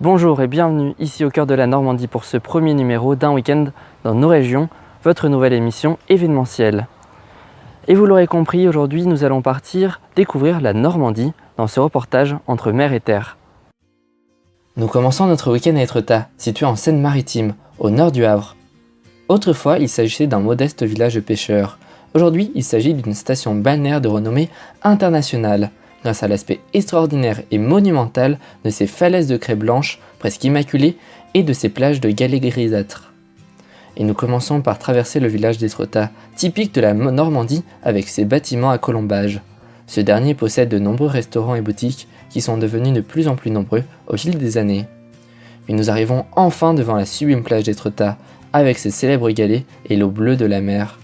Bonjour et bienvenue ici au cœur de la Normandie pour ce premier numéro d'un week-end dans nos régions, votre nouvelle émission événementielle. Et vous l'aurez compris, aujourd'hui nous allons partir découvrir la Normandie dans ce reportage entre mer et terre. Nous commençons notre week-end à Étretat, situé en Seine-Maritime, au nord du Havre. Autrefois, il s'agissait d'un modeste village de pêcheurs. Aujourd'hui, il s'agit d'une station balnéaire de renommée internationale, grâce à l'aspect extraordinaire et monumental de ses falaises de craie blanche, presque immaculées, et de ses plages de galets grisâtres. Et nous commençons par traverser le village d'Étretat, typique de la Normandie avec ses bâtiments à colombages. Ce dernier possède de nombreux restaurants et boutiques qui sont devenus de plus en plus nombreux au fil des années. Puis nous arrivons enfin devant la sublime plage d'Étretat, avec ses célèbres galets et l'eau bleue de la mer.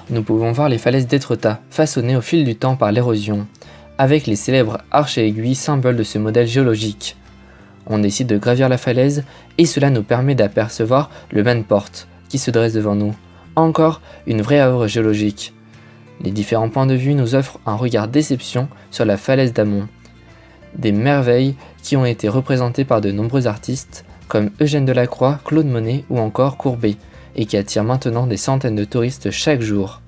Nous pouvons voir les falaises d'Étretat, façonnées au fil du temps par l'érosion, avec les célèbres arches et aiguilles symboles de ce modèle géologique. On décide de gravir la falaise et cela nous permet d'apercevoir le Maine-Port qui se dresse devant nous. Encore une vraie œuvre géologique. Les différents points de vue nous offrent un regard d'exception sur la falaise d'Amont. Des merveilles qui ont été représentées par de nombreux artistes comme Eugène Delacroix, Claude Monet ou encore Courbet et qui attirent maintenant des centaines de touristes chaque jour.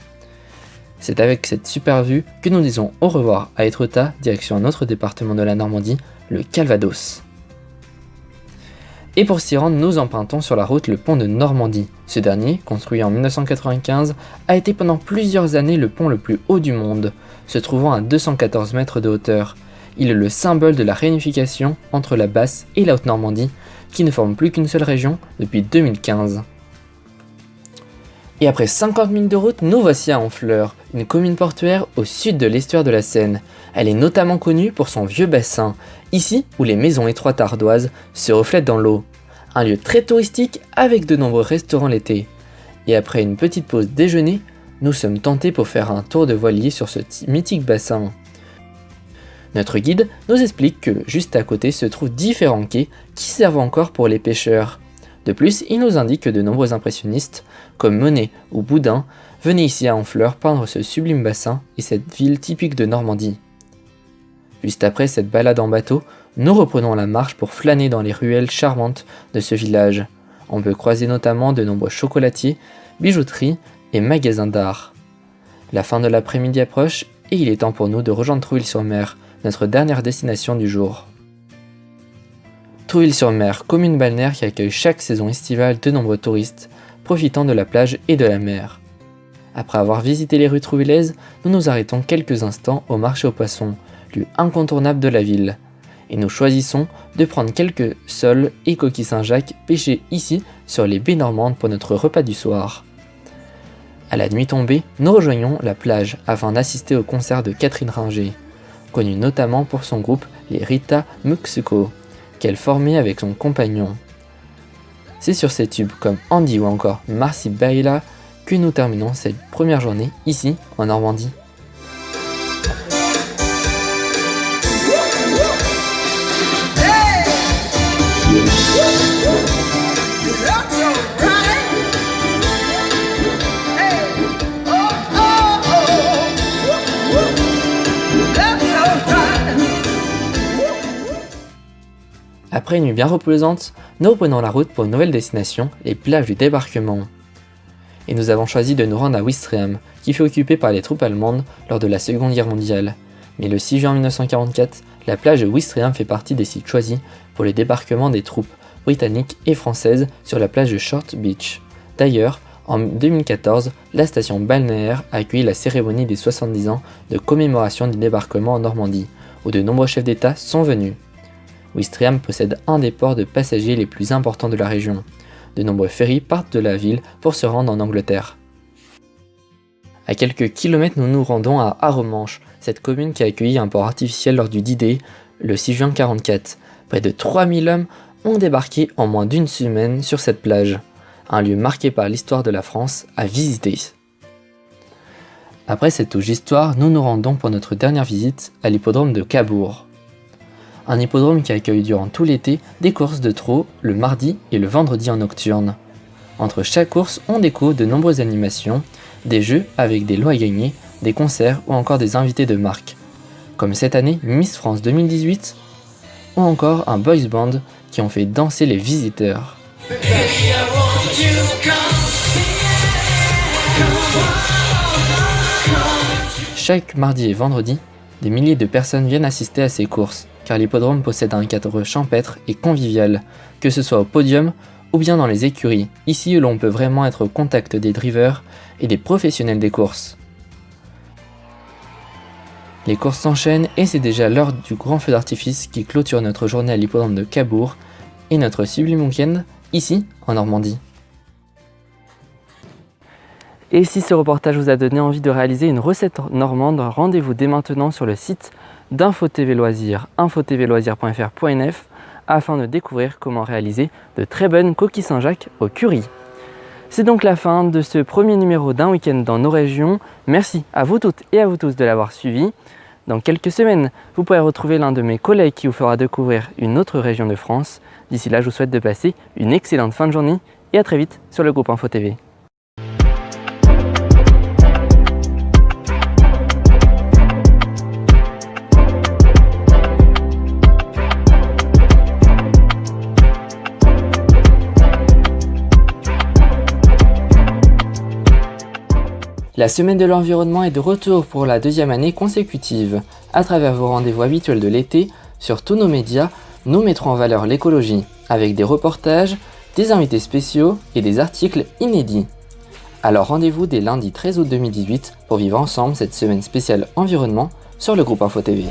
C'est avec cette super vue que nous disons au revoir à Étretat, direction un autre département de la Normandie, le Calvados. Et pour s'y rendre, nous empruntons sur la route le pont de Normandie. Ce dernier, construit en 1995, a été pendant plusieurs années le pont le plus haut du monde, se trouvant à 214 mètres de hauteur. Il est le symbole de la réunification entre la Basse et la Haute-Normandie, qui ne forment plus qu'une seule région depuis 2015. Et après 50 minutes de route, nous voici à Honfleur, une commune portuaire au sud de l'estuaire de la Seine. Elle est notamment connue pour son vieux bassin, ici où les maisons étroites ardoises se reflètent dans l'eau. Un lieu très touristique avec de nombreux restaurants l'été. Et après une petite pause déjeuner, nous sommes tentés pour faire un tour de voilier sur ce mythique bassin. Notre guide nous explique que juste à côté se trouvent différents quais qui servent encore pour les pêcheurs. De plus, il nous indique que de nombreux impressionnistes, comme Monet ou Boudin, venaient ici à Honfleur peindre ce sublime bassin et cette ville typique de Normandie. Juste après cette balade en bateau, nous reprenons la marche pour flâner dans les ruelles charmantes de ce village. On peut croiser notamment de nombreux chocolatiers, bijouteries et magasins d'art. La fin de l'après-midi approche et il est temps pour nous de rejoindre Trouville-sur-Mer, notre dernière destination du jour. Trouville-sur-Mer, commune balnéaire qui accueille chaque saison estivale de nombreux touristes, profitant de la plage et de la mer. Après avoir visité les rues trouvillaises, nous nous arrêtons quelques instants au marché aux poissons, lieu incontournable de la ville. Et nous choisissons de prendre quelques sols et coquilles Saint-Jacques pêchés ici sur les baies normandes pour notre repas du soir. À la nuit tombée, nous rejoignons la plage afin d'assister au concert de Catherine Ringer, connue notamment pour son groupe les Rita Muxuko, qu'elle formait avec son compagnon. C'est sur ces tubes comme Andy ou encore Marcy Baila que nous terminons cette première journée ici en Normandie. Après une nuit bien reposante, nous reprenons la route pour une nouvelle destination, les plages du débarquement. Et nous avons choisi de nous rendre à Ouistreham, qui fut occupée par les troupes allemandes lors de la Seconde Guerre mondiale. Mais le 6 juin 1944, la plage de Ouistreham fait partie des sites choisis pour le débarquement des troupes britanniques et françaises sur la plage de Short Beach. D'ailleurs, en 2014, la station balnéaire a accueilli la cérémonie des 70 ans de commémoration du débarquement en Normandie, où de nombreux chefs d'État sont venus. Ouistreham possède un des ports de passagers les plus importants de la région. De nombreux ferries partent de la ville pour se rendre en Angleterre. À quelques kilomètres, nous nous rendons à Arromanches, cette commune qui a accueilli un port artificiel lors du D-Day le 6 juin 1944. Près de 3000 hommes ont débarqué en moins d'une semaine sur cette plage, un lieu marqué par l'histoire de la France à visiter. Après cette touche d'histoire, nous nous rendons pour notre dernière visite à l'hippodrome de Cabourg. Un hippodrome qui accueille durant tout l'été des courses de trot le mardi et le vendredi en nocturne. Entre chaque course, on découvre de nombreuses animations, des jeux avec des lots à gagner, des concerts ou encore des invités de marque. Comme cette année, Miss France 2018, ou encore un boys band qui ont fait danser les visiteurs. Chaque mardi et vendredi, des milliers de personnes viennent assister à ces courses, car l'hippodrome possède un cadre champêtre et convivial, que ce soit au podium ou bien dans les écuries, ici où l'on peut vraiment être au contact des drivers et des professionnels des courses. Les courses s'enchaînent et c'est déjà l'heure du grand feu d'artifice qui clôture notre journée à l'hippodrome de Cabourg et notre sublime week-end ici en Normandie. Et si ce reportage vous a donné envie de réaliser une recette normande, rendez-vous dès maintenant sur le site d'Info TV Loisirs, infotvloisirs.fr.nf, afin de découvrir comment réaliser de très bonnes coquilles Saint-Jacques au curry. C'est donc la fin de ce premier numéro d'un week-end dans nos régions. Merci à vous toutes et à vous tous de l'avoir suivi. Dans quelques semaines, vous pourrez retrouver l'un de mes collègues qui vous fera découvrir une autre région de France. D'ici là, je vous souhaite de passer une excellente fin de journée et à très vite sur le groupe Info TV. La semaine de l'environnement est de retour pour la deuxième année consécutive. À travers vos rendez-vous habituels de l'été, sur tous nos médias, nous mettrons en valeur l'écologie, avec des reportages, des invités spéciaux et des articles inédits. Alors rendez-vous dès lundi 13 août 2018 pour vivre ensemble cette semaine spéciale environnement sur le groupe Info TV.